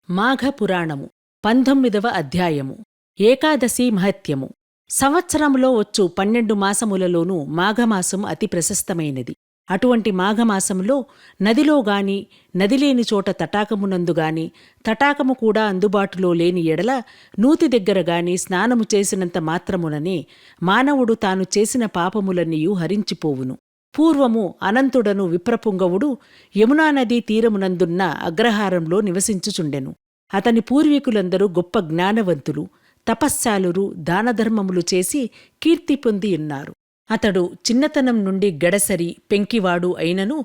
మాఘపురాణము 19వ అధ్యాయము ఏకాదశి మహత్యము. సంవత్సరంలో వచ్చు 12 మాసములలోనూ మాఘమాసం అతి ప్రశస్తమైనది. అటువంటి మాఘమాసములో నదిలోగాని నదిలేని చోట తటాకమునందుగాని తటాకము కూడా అందుబాటులో లేని ఎడల నూతి దగ్గరగాని స్నానము చేసినంత మాత్రముననే మానవుడు తాను చేసిన పాపములన్నీయూ హరించిపోవును. పూర్వము అనంతుడను విప్రపుంగవుడు యమునానదీ తీరమునందున్న అగ్రహారంలో నివసించుచుండెను. అతని పూర్వీకులందరూ గొప్ప జ్ఞానవంతులు, తపశ్శాలురు, దానధర్మములు చేసి కీర్తి పొందియున్నారు. అతడు చిన్నతనం నుండి గడసరి పెంకివాడు అయినను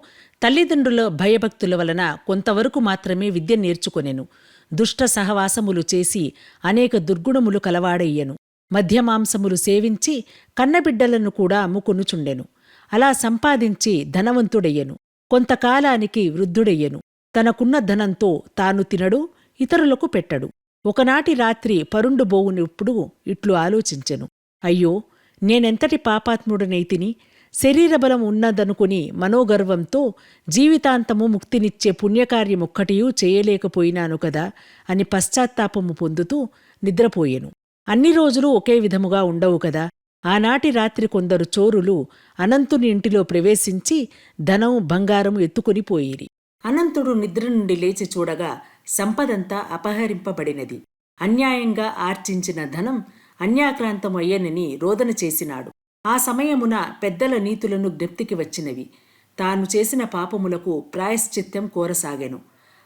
తల్లిదండ్రుల భయభక్తుల వలన కొంతవరకు మాత్రమే విద్య నేర్చుకొనెను. దుష్ట సహవాసములు చేసి అనేక దుర్గుణములు కలవాడయ్యెను. మద్యమాంసములు సేవించి కన్నబిడ్డలను కూడా అమ్ముకొనుచుండెను. అలా సంపాదించి ధనవంతుడయ్యెను. కొంతకాలానికి వృద్ధుడయ్యెను. తనకున్న ధనంతో తాను తినడు, ఇతరులకు పెట్టడు. ఒకనాటి రాత్రి పరుండుబోవునిప్పుడు ఇట్లు ఆలోచించెను. అయ్యో, నేనెంతటి పాపాత్ముడనైతిని! శరీరబలం ఉన్నదనుకుని మనోగర్వంతో జీవితాంతము ముక్తినిచ్చే పుణ్యకార్యమొక్కటియూ చేయలేకపోయినాను కదా అని పశ్చాత్తాపము పొందుతూ నిద్రపోయెను. అన్ని రోజులూ ఒకే విధముగా ఉండవు కదా. ఆనాటి రాత్రి కొందరు చోరులు అనంతుని ఇంటిలో ప్రవేశించి ధనం బంగారము ఎత్తుకుని పోయిరి. అనంతుడు నిద్ర నుండి లేచి చూడగా సంపదంతా అపహరింపబడినది. అన్యాయంగా ఆర్జించిన ధనం అన్యాక్రాంతమయ్యనని రోదన చేసినాడు. ఆ సమయమున పెద్దల నీతులను జ్ఞప్తికి వచ్చినవి. తాను చేసిన పాపములకు ప్రాయశ్చిత్తం కోరసాగెను.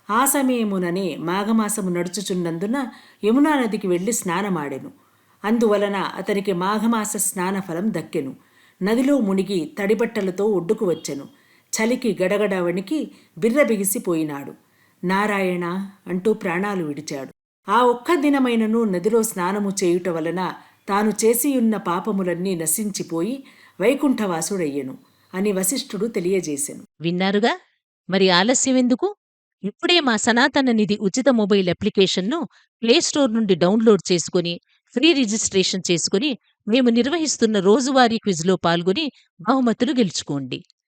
ఆ సమయముననే మాఘమాసము నడుచుచున్నందున యమునా నదికి వెళ్లి స్నానమాడెను. అందువలన అతనికి మాఘమాస స్నానఫలం దక్కెను. నదిలో మునిగి తడిబట్టలతో ఒడ్డుకు వచ్చెను. చలికి గడగడ వణికి బిర్రబిగిసిపోయినాడు. నారాయణ అంటూ ప్రాణాలు విడిచాడు. ఆ ఒక్క దినమైనను నదిలో స్నానము చేయుట వలన తాను చేసియున్న పాపములన్నీ నశించిపోయి వైకుంఠవాసుడయ్యెను అని వశిష్ఠుడు తెలియజేసెను. విన్నారుగా? మరి ఆలస్యమెందుకు? ఇప్పుడే మా సనాతన నిధి ఉచిత మొబైల్ అప్లికేషన్ను ప్లేస్టోర్ నుండి డౌన్లోడ్ చేసుకుని ఫ్రీ రిజిస్ట్రేషన్ చేసుకుని మేము నిర్వహిస్తున్న రోజువారీ క్విజ్లో పాల్గొని బహుమతులు గెలుచుకోండి.